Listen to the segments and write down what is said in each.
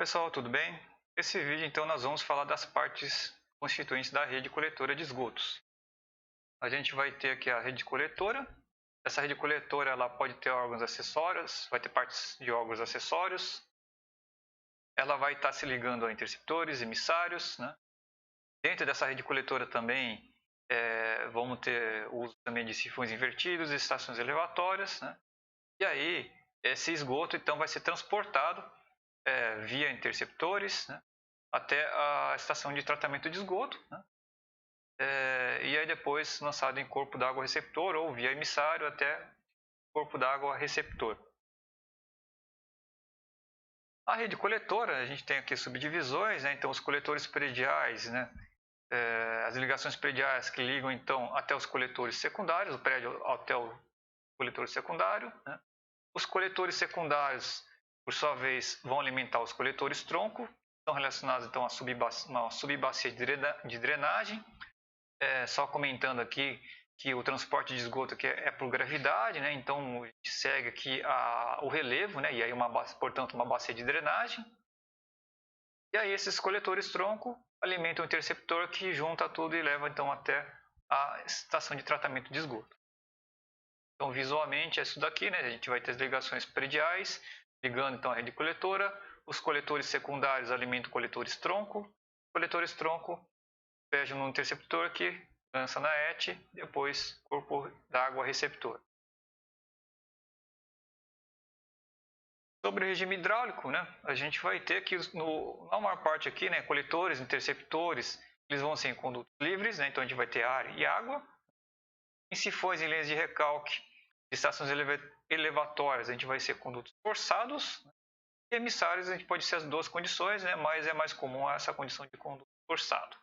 Pessoal, tudo bem? Nesse vídeo então nós vamos falar das partes constituintes da rede coletora de esgotos. A gente vai ter aqui a rede coletora. Essa rede coletora ela pode ter órgãos acessórios, vai ter partes de órgãos acessórios. Ela vai estar se ligando a interceptores, emissários, né? Dentro dessa rede coletora também vamos ter o uso também de sifões invertidos e estações elevatórias, né? E aí esse esgoto então vai ser transportado via interceptores, né, até a estação de tratamento de esgoto, né, e aí depois lançado em corpo d'água receptor ou via emissário até corpo d'água receptor. A rede coletora, a gente tem aqui subdivisões, né, então os coletores prediais, né, as ligações prediais que ligam então até os coletores secundários, o prédio até o coletor secundário, né. Os coletores secundários, por sua vez, vão alimentar os coletores tronco, estão relacionados então a uma subbacia de drenagem. Só comentando aqui que o transporte de esgoto aqui é por gravidade, né? Então a gente segue aqui o relevo, né? E aí portanto uma bacia de drenagem. E aí esses coletores tronco alimentam o interceptor que junta tudo e leva então até a estação de tratamento de esgoto. Então, visualmente, é isso daqui, né? A gente vai ter as ligações prediais, ligando então a rede coletora. Os coletores secundários alimentam coletores tronco. Coletores tronco pegam no interceptor que lança na ET, depois corpo d'água receptor. Sobre o regime hidráulico, né? A gente vai ter aqui, na maior parte aqui, né? Coletores, interceptores, eles vão ser em condutos livres, né? Então a gente vai ter ar e água. Em sifões em linhas de recalque, de estações elevatórias, a gente vai ser condutos forçados, e emissários a gente pode ser as duas condições, né? Mas é mais comum essa condição de conduto forçado.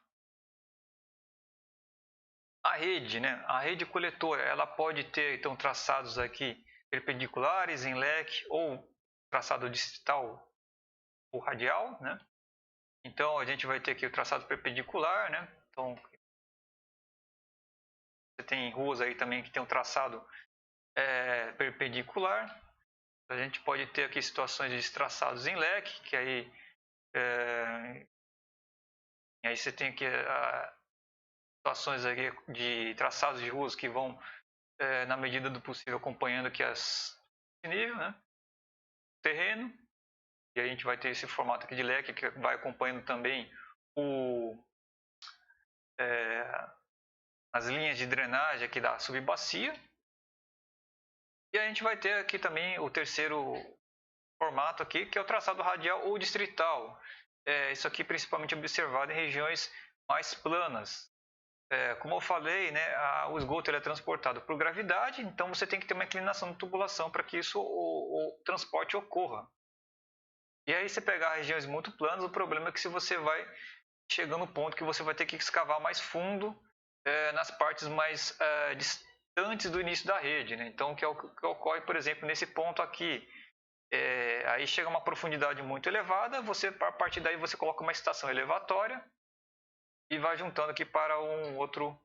A rede, né? A rede coletora, ela pode ter então traçados aqui perpendiculares em leque ou traçado distrital ou radial, né? Então a gente vai ter aqui o traçado perpendicular, né? Então você tem ruas aí também que tem um traçado perpendicular. A gente pode ter aqui situações de traçados em leque, que aí você tem aqui situações aqui de traçados de ruas que vão, na medida do possível, acompanhando aqui esse nível, né? Terreno, e a gente vai ter esse formato aqui de leque que vai acompanhando também as linhas de drenagem aqui da subbacia. E a gente vai ter aqui também o terceiro formato aqui, que é o traçado radial ou distrital. Isso aqui principalmente observado em regiões mais planas. Como eu falei, né, o esgoto ele é transportado por gravidade, então você tem que ter uma inclinação de tubulação para que isso, o transporte ocorra. E aí você pegar regiões muito planas, o problema é que se você vai chegando no ponto que você vai ter que escavar mais fundo nas partes mais distantes do início da rede, né? Então, o que ocorre, por exemplo, nesse ponto aqui, aí chega a uma profundidade muito elevada, a partir daí você coloca uma estação elevatória e vai juntando aqui para um outro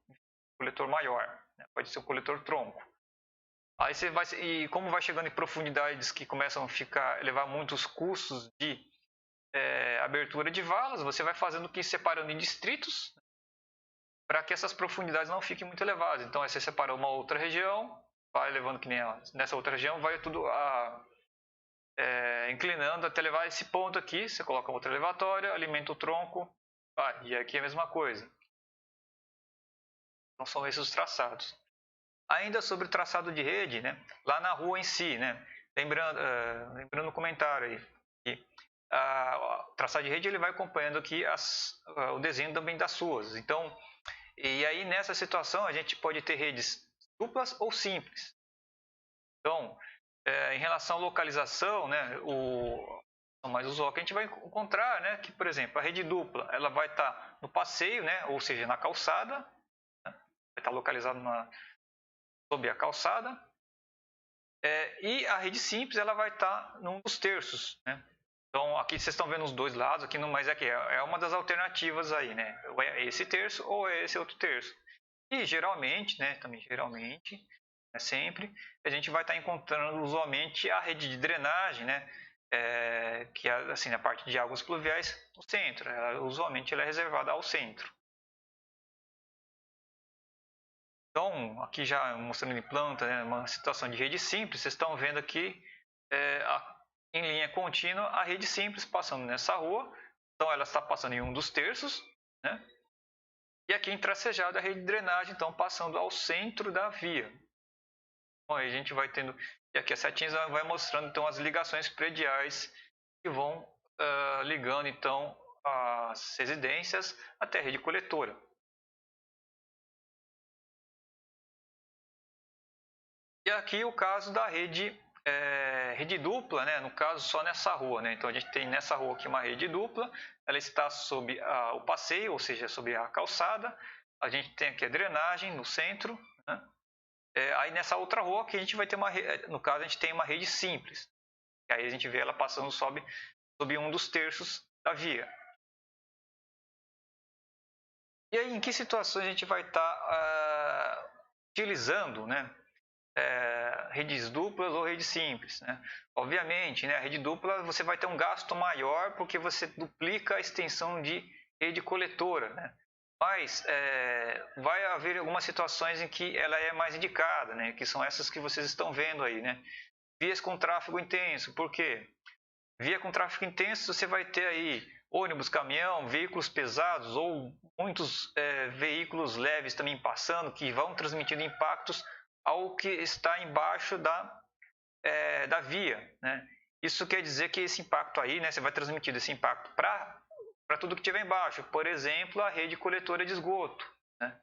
coletor maior, né? Pode ser um coletor tronco. Aí você vai, e como vai chegando em profundidades que começam a levar muitos custos de abertura de valas, você vai fazendo que separando em distritos para que essas profundidades não fiquem muito elevadas. Então, aí você separa uma outra região, vai levando que nem nessa outra região, vai tudo inclinando até levar esse ponto aqui. Você coloca outra elevatória, alimenta o tronco, e aqui é a mesma coisa. Então, são esses os traçados. Ainda sobre o traçado de rede, né, lá na rua em si, né, lembrando o comentário aí, que o traçado de rede ele vai acompanhando aqui o desenho também das ruas. Então, e aí nessa situação a gente pode ter redes duplas ou simples. Então, em relação à localização, né, o mais usual que a gente vai encontrar, né, que por exemplo a rede dupla ela vai estar no passeio, né, ou seja, na calçada, né, vai estar localizada sob a calçada, e a rede simples ela vai estar num dos terços, né? Então aqui vocês estão vendo os dois lados, aqui, mas aqui é uma das alternativas aí, né? Ou é esse terço ou é esse outro terço. E geralmente, né? Também geralmente, sempre a gente vai estar encontrando usualmente a rede de drenagem, né? que é assim, na parte de águas pluviais, o centro. Usualmente ela é reservada ao centro. Então, aqui já mostrando em planta, né, uma situação de rede simples, vocês estão vendo aqui em linha contínua a rede simples passando nessa rua. Então, ela está passando em um dos terços, né? E aqui em tracejado a rede de drenagem, então, passando ao centro da via. Bom, aí a gente vai tendo, e aqui a setinha vai mostrando então as ligações prediais que vão ligando então as residências até a rede coletora. E aqui o caso da rede dupla, né? No caso só nessa rua, né? Então a gente tem nessa rua aqui uma rede dupla, ela está sob o passeio, ou seja, sob a calçada. A gente tem aqui a drenagem no centro, né? Aí nessa outra rua que a gente vai ter no caso a gente tem uma rede simples. E aí a gente vê ela passando sob um dos terços da via. E aí em que situações a gente vai estar utilizando, né? Redes duplas ou redes simples, né? Obviamente, né, a rede dupla você vai ter um gasto maior porque você duplica a extensão de rede coletora, né? Mas vai haver algumas situações em que ela é mais indicada, né? Que são essas que vocês estão vendo aí, né? Vias com tráfego intenso, por quê? Via com tráfego intenso você vai ter aí ônibus, caminhão, veículos pesados ou muitos veículos leves também passando que vão transmitindo impactos ao que está embaixo da via, né? Isso quer dizer que esse impacto aí, né, você vai transmitindo esse impacto para tudo que tiver embaixo, por exemplo, a rede coletora de esgoto, né?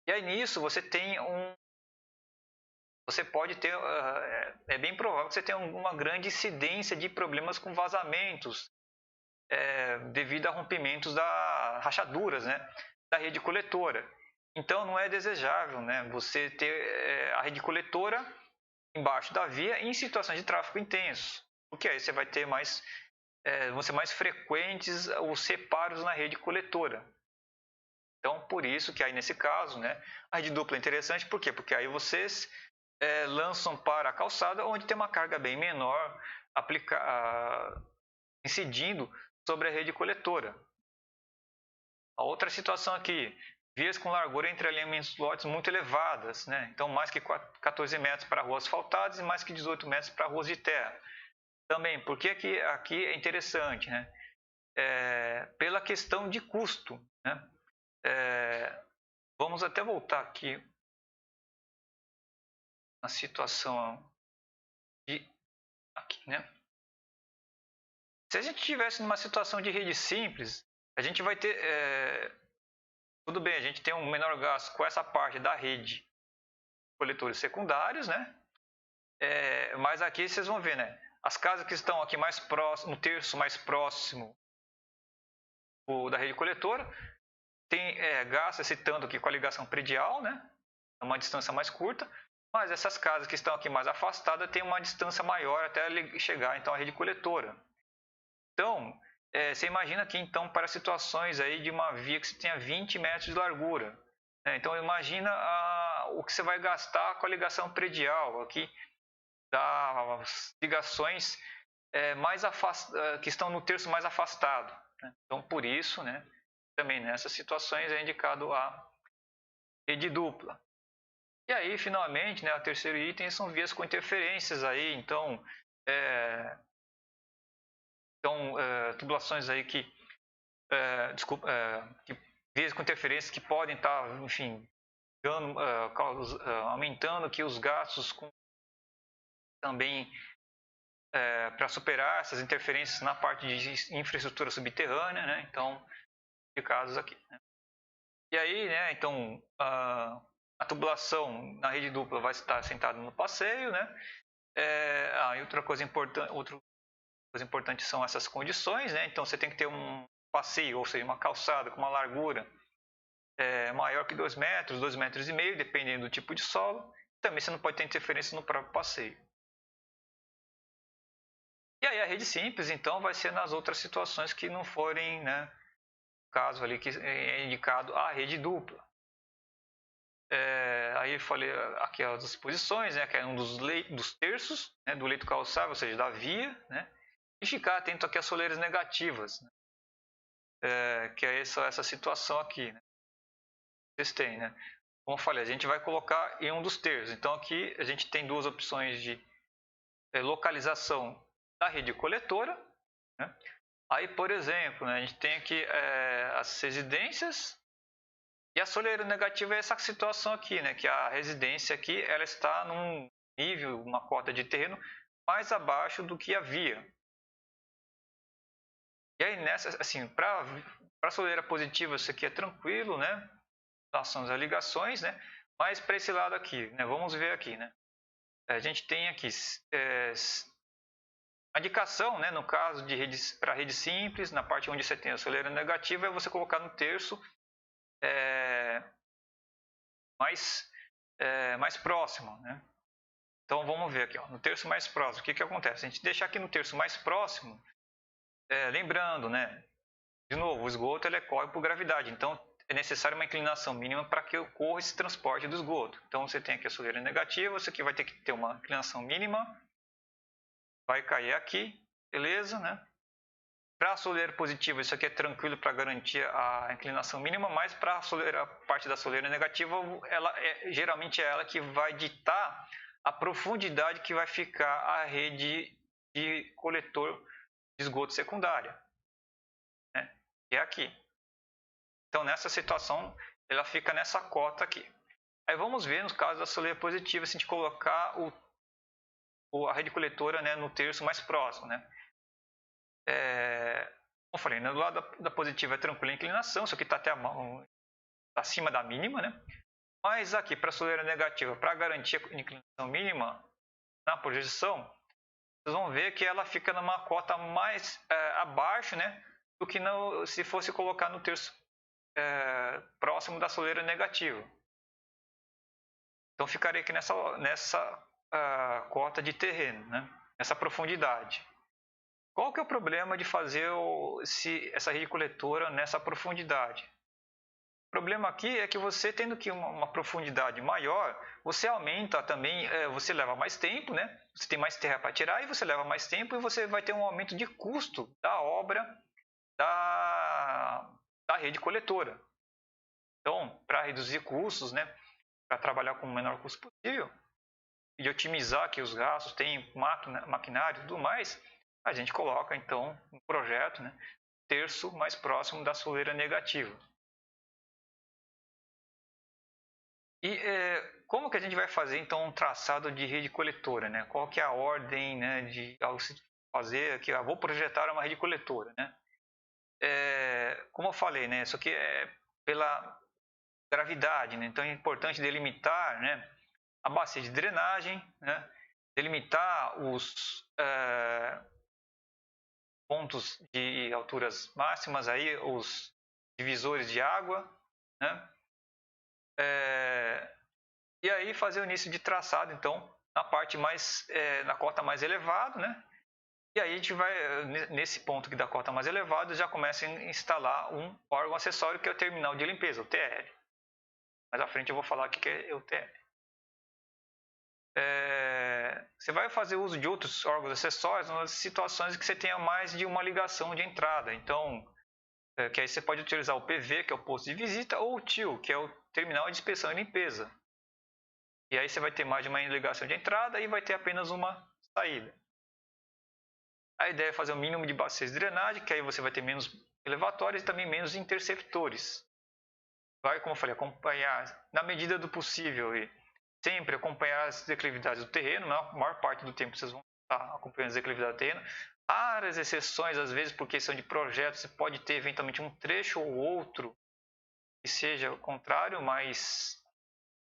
E aí nisso você pode ter, é bem provável que você tenha uma grande incidência de problemas com vazamentos devido a rompimentos rachaduras, né, da rede coletora. Então não é desejável, né, você ter a rede coletora embaixo da via em situações de tráfego intenso, porque aí você vai ter vão ser mais frequentes os reparos na rede coletora. Então, por isso que aí nesse caso, né, a rede dupla é interessante, por quê? Porque aí vocês lançam para a calçada, onde tem uma carga bem menor incidindo sobre a rede coletora. A outra situação aqui, vias com largura entre alinhamentos de lotes muito elevadas, né? Então mais que 14 metros para ruas asfaltadas e mais que 18 metros para ruas de terra. Também, por que aqui é interessante, né? Pela questão de custo, né? Vamos até voltar aqui na situação aqui, né? Se a gente tivesse numa situação de rede simples, a gente vai ter tudo bem, a gente tem um menor gasto com essa parte da rede coletores secundários, né? Mas aqui vocês vão ver, né? As casas que estão aqui mais próximo, no terço mais próximo da rede coletora, tem gasto esse tanto aqui com a ligação predial, né? Uma distância mais curta, mas essas casas que estão aqui mais afastadas têm uma distância maior até chegar então à rede coletora. Então, você imagina aqui então para situações aí de uma via que você tenha 20 metros de largura. Né? Então imagina o que você vai gastar com a ligação predial aqui das ligações que estão no terço mais afastado. Né? Então por isso, né, também nessas situações é indicado a rede dupla. E aí finalmente, né, o terceiro item são vias com interferências aí, então tubulações aí que vias com interferências que podem estar, enfim, aumentando aqui os gastos também para superar essas interferências na parte de infraestrutura subterrânea, né? Então, de casos aqui. Né? E aí, né? Então, a tubulação na rede dupla vai estar sentada no passeio, né? E outra coisa importante são essas condições, né? Então, você tem que ter um passeio, ou seja, uma calçada com uma largura maior que 2 metros, 2,5 metros, dependendo do tipo de solo. Também você não pode ter interferência no próprio passeio. E aí a rede simples, então, vai ser nas outras situações que não forem, né, caso ali que é indicado a rede dupla. Aí eu falei aqui as disposições, né, que é um dos terços, né, do leito calçável, ou seja, da via, né, E ficar atento aqui às soleiras negativas, né? Que é essa situação aqui, né? Vocês têm, né? Como eu falei, a gente vai colocar em um dos terços. Então aqui a gente tem duas opções de localização da rede coletora, né? Aí, por exemplo, né, a gente tem aqui as residências e a soleira negativa é essa situação aqui, né? Que a residência aqui ela está num nível, uma cota de terreno mais abaixo do que havia. E aí nessa, assim, para a soleira positiva isso aqui é tranquilo, né? Relação às ligações, né? Mas para esse lado aqui, né? Vamos ver aqui, né? A gente tem aqui a indicação, né? No caso de redes para rede simples, na parte onde você tem a soleira negativa, é você colocar no terço mais próximo, né? Então vamos ver aqui, ó, no terço mais próximo, o que acontece? A gente deixar aqui no terço mais próximo, lembrando, né? De novo, o esgoto ele corre por gravidade, então é necessária uma inclinação mínima para que ocorra esse transporte do esgoto. Então você tem aqui a soleira negativa, isso aqui vai ter que ter uma inclinação mínima, vai cair aqui, beleza, né? Para a soleira positiva, isso aqui é tranquilo para garantir a inclinação mínima, mas para a parte da soleira negativa, geralmente é ela que vai ditar a profundidade que vai ficar a rede de coletor de esgoto secundária, né? Que é aqui. Então, nessa situação, ela fica nessa cota aqui. Aí vamos ver, no caso da soleira positiva, se a gente colocar a rede coletora, né, no terço mais próximo, né? Como eu falei, né, do lado da positiva é tranquila a inclinação, isso aqui está até acima da mínima, né? Mas aqui, para a soleira negativa, para garantir a inclinação mínima na projeção, vocês vão ver que ela fica numa cota mais abaixo, né, do que se fosse colocar no terço próximo da soleira negativa. Então ficaria aqui nessa cota de terreno, né? Nessa profundidade. Qual que é o problema de fazer essa rede coletora nessa profundidade? O problema aqui é que você tendo que uma profundidade maior, você aumenta também, você leva mais tempo, né? Você tem mais terra para tirar e você leva mais tempo e você vai ter um aumento de custo da obra da rede coletora. Então, para reduzir custos, né? Para trabalhar com o menor custo possível e otimizar aqui os gastos, tem maquinário e tudo mais, a gente coloca então no projeto, né, terço mais próximo da soleira negativa. E como que a gente vai fazer então um traçado de rede coletora, né? Qual que é a ordem, né, de ao se fazer aqui? Vou projetar uma rede coletora, né? Como eu falei, né, isso aqui é pela gravidade, né? Então é importante delimitar, né, a bacia de drenagem, né? Delimitar os pontos de alturas máximas, aí, os divisores de água, né? E aí fazer o início de traçado, então, na parte mais, na cota mais elevada, né? E aí a gente vai, nesse ponto aqui da cota mais elevada, já começa a instalar um órgão acessório que é o terminal de limpeza, o TL. Mais à frente eu vou falar o que é o TL. Você vai fazer uso de outros órgãos acessórios nas situações que você tenha mais de uma ligação de entrada. Então, que aí você pode utilizar o PV, que é o posto de visita, ou o TIL, que é o terminal de inspeção e limpeza. E aí você vai ter mais de uma ligação de entrada e vai ter apenas uma saída. A ideia é fazer o mínimo de bacias de drenagem, que aí você vai ter menos elevatórios e também menos interceptores. Vai, como eu falei, acompanhar na medida do possível e sempre acompanhar as declividades do terreno. Na maior parte do tempo vocês vão estar acompanhando as declividades do terreno. Raras exceções, às vezes, por questão de projeto, você pode ter eventualmente um trecho ou outro que seja o contrário, mas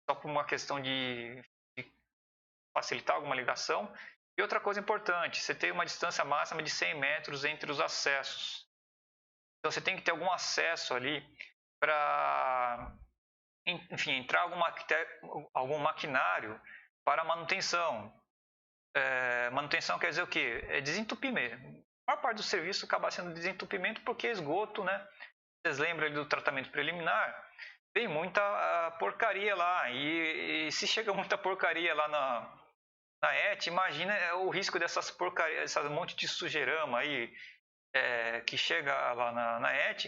só por uma questão de facilitar alguma ligação. E outra coisa importante, você tem uma distância máxima de 100 metros entre os acessos. Então você tem que ter algum acesso ali para, enfim, entrar algum maquinário para manutenção. Manutenção quer dizer o quê? É desentupimento. A maior parte do serviço acaba sendo desentupimento porque esgoto, né? Vocês lembram ali do tratamento preliminar? Tem muita porcaria lá. E se chega muita porcaria lá na ET, imagina o risco dessas porcarias, esse monte de sujeirama aí que chega lá na ET,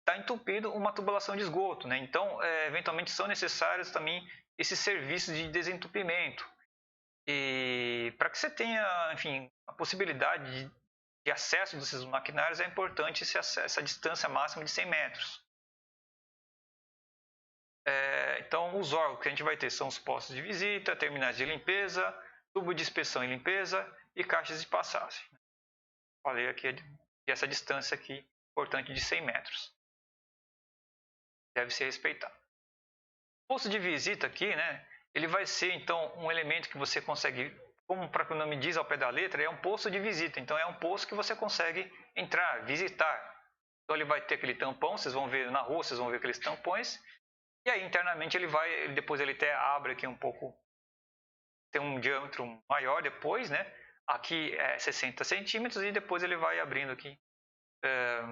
está entupido uma tubulação de esgoto, né? Então, eventualmente são necessários também esses serviços de desentupimento. E para que você tenha, enfim, a possibilidade de acesso desses maquinários, é importante essa distância máxima de 100 metros. Então, os órgãos que a gente vai ter são os postos de visita, terminais de limpeza, tubo de inspeção e limpeza e caixas de passagem. Falei aqui essa distância aqui, importante, de 100 metros. Deve ser respeitado. O posto de visita aqui, né, ele vai ser, então, um elemento que você consegue, como o próprio nome diz ao pé da letra, é um posto de visita. Então, é um posto que você consegue entrar, visitar. Então, ele vai ter aquele tampão, vocês vão ver na rua, vocês vão ver aqueles tampões. E aí, internamente, depois ele até abre aqui um pouco, tem um diâmetro maior depois, né? Aqui é 60 centímetros e depois ele vai abrindo aqui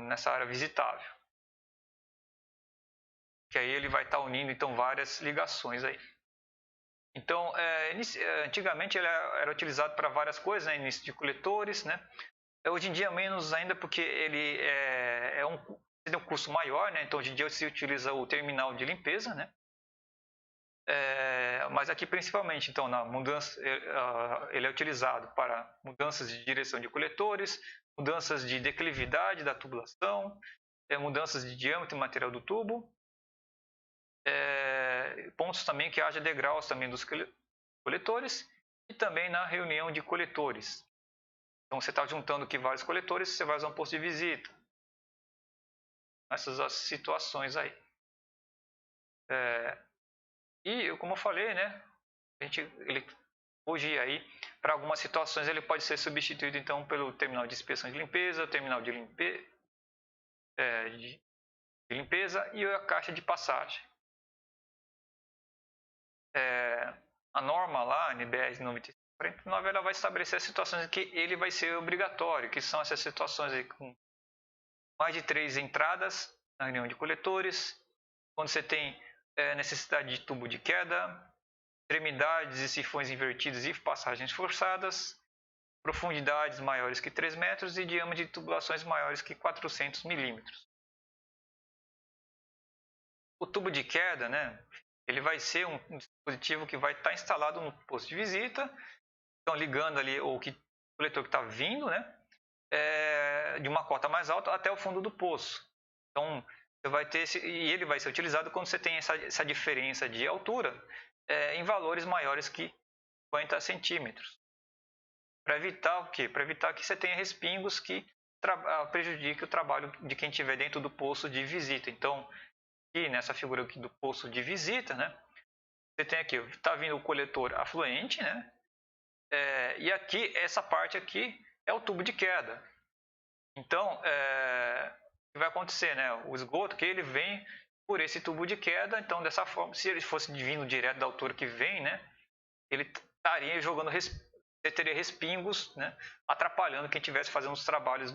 nessa área visitável. Que aí ele vai estar unindo, então, várias ligações aí. Então, antigamente ele era utilizado para várias coisas, né? Início de coletores, né? Hoje em dia menos ainda porque ele tem um custo maior, né? Então, hoje em dia se utiliza o terminal de limpeza, né? Mas aqui principalmente, então, na mudança, ele é utilizado para mudanças de direção de coletores, mudanças de declividade da tubulação, mudanças de diâmetro e material do tubo, pontos também que haja degraus também dos coletores e também na reunião de coletores. Então, você está juntando aqui vários coletores, você vai usar um posto de visita. Essas as situações aí. E, como eu falei, né, ele hoje aí, para algumas situações, ele pode ser substituído então pelo terminal de inspeção de limpeza, terminal de limpeza e a caixa de passagem. A norma lá, NBR 9549, ela vai estabelecer as situações em que ele vai ser obrigatório, que são essas situações aí com mais de 3 entradas na reunião de coletores, quando você tem necessidade de tubo de queda, extremidades e sifões invertidos e passagens forçadas, profundidades maiores que 3 metros e diâmetro de tubulações maiores que 400 milímetros. O tubo de queda, né, ele vai ser um dispositivo que vai estar instalado no posto de visita, então ligando ali o coletor que está vindo, né, de uma cota mais alta até o fundo do poço. Então, você vai ter e ele vai ser utilizado quando você tem essa diferença de altura em valores maiores que 50 centímetros. Para evitar o quê? Para evitar que você tenha respingos que prejudiquem o trabalho de quem estiver dentro do poço de visita. Então, aqui nessa figura aqui do poço de visita, né? Você tem aqui, está vindo o coletor afluente, né? E aqui, essa parte aqui é o tubo de queda. Então, o que vai acontecer, né? O esgoto que ele vem por esse tubo de queda, então dessa forma, se ele fosse vindo direto da altura que vem, né? Ele estaria jogando, você teria respingos, né? Atrapalhando quem estivesse fazendo os trabalhos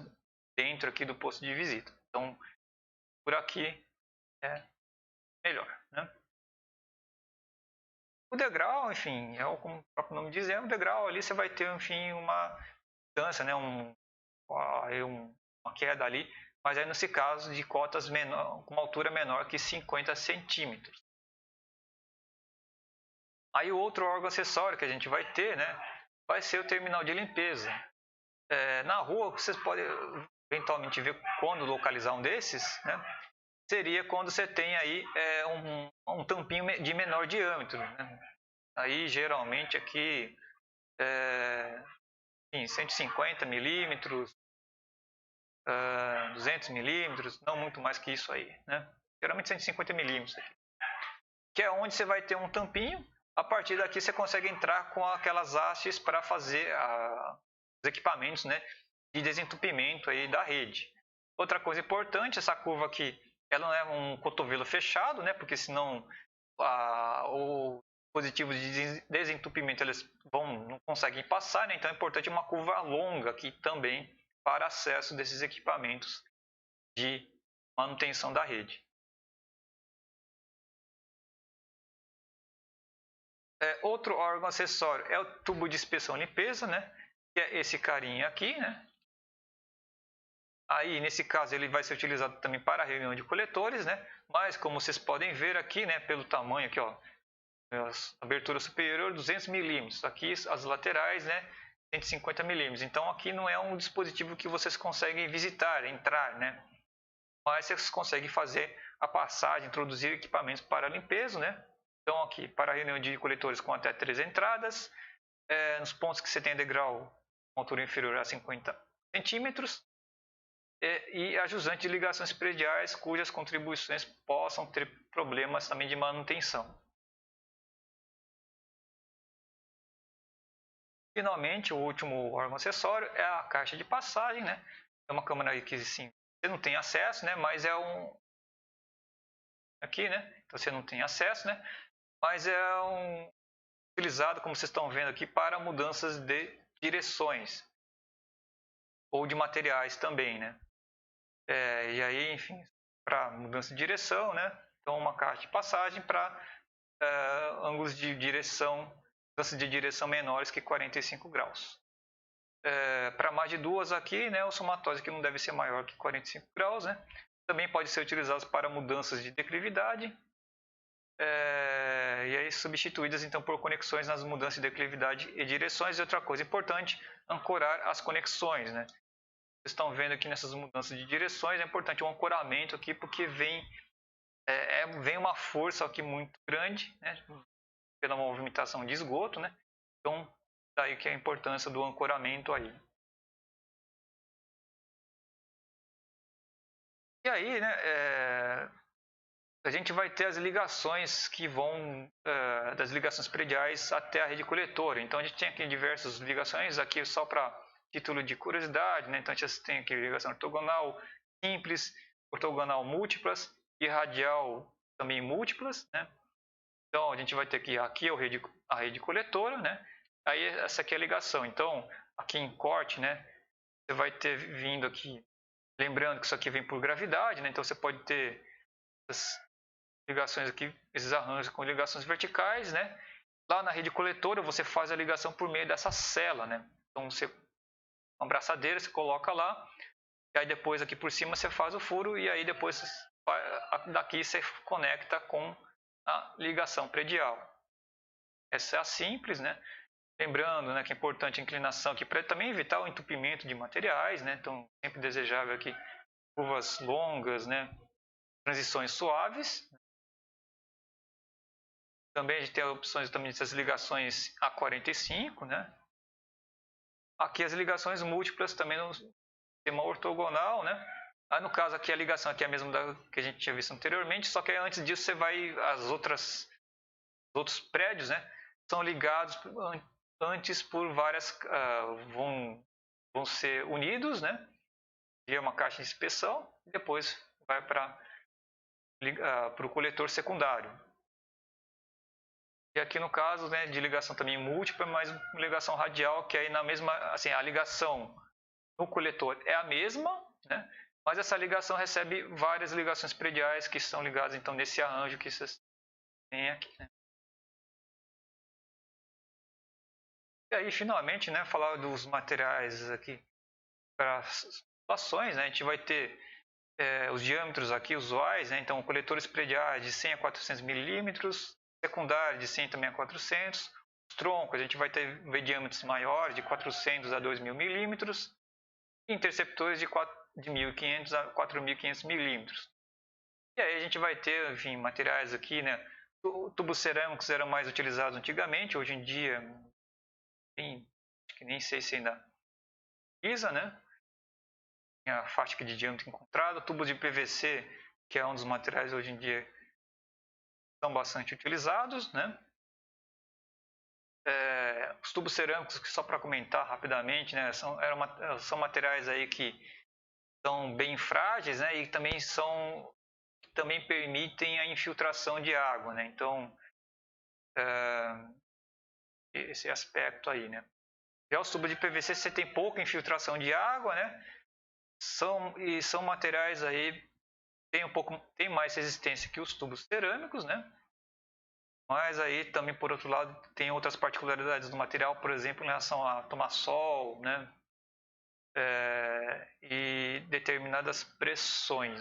dentro aqui do posto de visita. Então, por aqui é melhor, né? O degrau, enfim, como o próprio nome diz, é um degrau ali, você vai ter, enfim, uma distância, né? Uma queda ali, mas aí nesse caso de cotas menor, com uma altura menor que 50 centímetros. Aí o outro órgão acessório que a gente vai ter, né, vai ser o terminal de limpeza. Na rua, vocês podem eventualmente ver quando localizar um desses, né, seria quando você tem aí um tampinho de menor diâmetro. Né? Aí geralmente aqui 150 milímetros, 200 milímetros, não muito mais que isso aí, né? Geralmente 150 milímetros aqui. Que é onde você vai ter um tampinho, a partir daqui você consegue entrar com aquelas hastes para fazer os equipamentos, né, de desentupimento aí da rede. Outra coisa importante, essa curva aqui, ela não é um cotovelo fechado, né, porque senão os dispositivos de desentupimento eles não conseguem passar, né, então é importante uma curva longa aqui também para acesso desses equipamentos de manutenção da rede. Outro órgão acessório é o tubo de inspeção e limpeza, né? Que é esse carinha aqui, né? Aí, nesse caso, ele vai ser utilizado também para a reunião de coletores, né? Mas, como vocês podem ver aqui, né? Pelo tamanho aqui, ó. Abertura superior 200 milímetros. Aqui, as laterais, né? 150 milímetros. Então, aqui não é um dispositivo que vocês conseguem visitar, entrar, né? Mas vocês conseguem fazer a passagem, introduzir equipamentos para limpeza, né? Então, aqui, para a reunião de coletores com até 3 entradas, nos pontos que você tem degrau com altura inferior a 50 centímetros, e ajusante de ligações prediais cujas contribuições possam ter problemas também de manutenção. Finalmente, o último órgão acessório é a caixa de passagem, né? É uma câmara aí que sim, você não tem acesso, né? Mas é aqui, né? Então você não tem acesso, né? Mas é utilizado, como vocês estão vendo aqui, para mudanças de direções ou de materiais também, né? E aí, enfim, para mudança de direção, né? Então, uma caixa de passagem para ângulos de direção, mudanças de direção menores que 45 graus. Para mais de duas aqui, né? O somatório aqui não deve ser maior que 45 graus, né? Também pode ser utilizado para mudanças de declividade. E aí substituídas então por conexões nas mudanças de declividade e direções. E outra coisa importante, ancorar as conexões, né? Vocês estão vendo aqui nessas mudanças de direções, é importante o ancoramento aqui, porque vem uma força aqui muito grande, né? Pela movimentação de esgoto, né? Então, daí que é a importância do ancoramento aí. E aí, né? A gente vai ter as ligações que vão das ligações prediais até a rede coletora. Então a gente tem aqui diversas ligações, aqui só para título de curiosidade, né? Então a gente tem aqui ligação ortogonal simples, ortogonal múltiplas e radial também múltiplas, né? Então a gente vai ter aqui a rede coletora, né? Aí essa aqui é a ligação. Então aqui em corte, né? Você vai ter vindo aqui, lembrando que isso aqui vem por gravidade, né? Então você pode ter ligações aqui, esses arranjos com ligações verticais, né? Lá na rede coletora você faz a ligação por meio dessa cela, né? Então você uma braçadeira, você coloca lá, e aí depois aqui por cima você faz o furo e aí depois daqui você conecta com a ligação predial. Essa é a simples, né? Lembrando, né, que é importante a inclinação aqui para também evitar o entupimento de materiais, né? Então sempre desejável aqui curvas longas, né? Transições suaves. Também a gente tem opções também dessas ligações A45, né? Aqui as ligações múltiplas também no sistema ortogonal, né? Aí no caso aqui a ligação aqui é a mesma que a gente tinha visto anteriormente, só que antes disso você vai os outros prédios, né? São ligados antes por várias vão ser unidos, né? Via uma caixa de inspeção e depois vai para o coletor secundário. E aqui no caso, né, de ligação também múltipla, mas ligação radial, que aí na mesma, assim, a ligação no coletor é a mesma, né? Mas essa ligação recebe várias ligações prediais que estão ligadas então nesse arranjo que vocês têm aqui, né? E aí finalmente, né, falar dos materiais aqui para as situações, né? A gente vai ter os diâmetros aqui usuais, né? Então coletores prediais de 100 a 400 milímetros, secundário de 100 também a 400. Os troncos a gente vai ter diâmetros maiores de 400 a 2.000 milímetros. E interceptores de 1.500 a 4.500 milímetros. E aí a gente vai ter, enfim, materiais aqui, né? Tubos cerâmicos eram mais utilizados antigamente, hoje em dia, enfim, acho que nem sei se ainda utiliza, né? A faixa de diâmetro encontrada, tubos de PVC, que é um dos materiais hoje em dia são bastante utilizados, né? Os tubos cerâmicos, só para comentar rapidamente, né? São materiais aí que são bem frágeis, né? E também permitem a infiltração de água, né? Então esse aspecto aí, né? Já os tubos de PVC você tem pouca infiltração de água, né? São materiais aí tem mais resistência que os tubos cerâmicos, né? Mas aí também, por outro lado, tem outras particularidades do material, por exemplo, em relação a tomar sol, né? E determinadas pressões.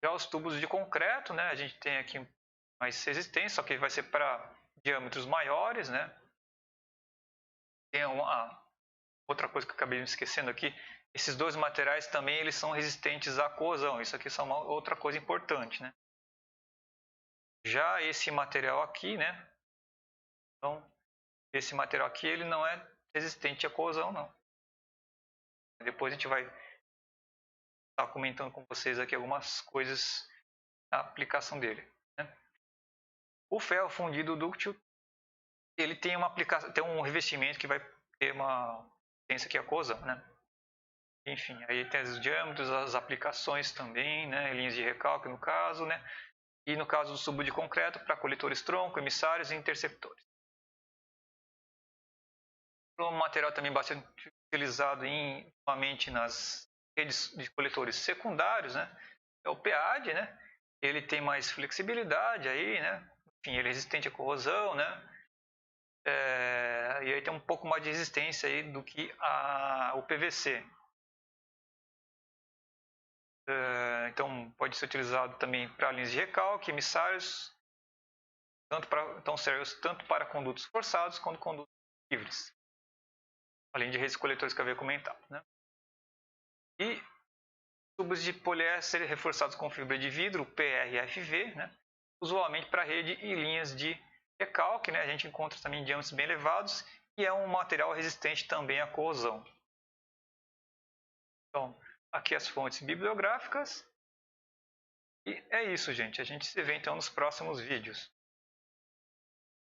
Já os tubos de concreto, né? A gente tem aqui mais resistência, só que vai ser para diâmetros maiores, né? Tem uma outra coisa que eu acabei me esquecendo aqui. Esses dois materiais também eles são resistentes à corrosão. Isso aqui é uma outra coisa importante, né? Já esse material aqui, né? Então, esse material aqui ele não é resistente à corrosão, não. Depois a gente vai estar comentando com vocês aqui algumas coisas na aplicação dele, né? O ferro fundido dúctil ele tem uma aplicação, tem um revestimento que vai ter uma resistência aqui à corrosão, né? Enfim, aí tem os diâmetros, as aplicações também, né? Linhas de recalque no caso, né? E no caso do tubo de concreto, para coletores tronco, emissários e interceptores. Um material também bastante utilizado intimamente nas redes de coletores secundários, né? É o PEAD, né? Ele tem mais flexibilidade aí, né? Enfim, ele é resistente à corrosão, né? E aí tem um pouco mais de resistência aí do que o PVC. Então pode ser utilizado também para linhas de recalque, emissários, então serve tanto para condutos forçados quanto condutos livres, além de redes coletores que eu havia comentado, né? E tubos de poliéster reforçados com fibra de vidro, PRFV, né? Usualmente para rede e linhas de recalque, né? A gente encontra também diâmetros bem elevados e é um material resistente também à corrosão. Então, aqui as fontes bibliográficas. E é isso, gente. A gente se vê então nos próximos vídeos.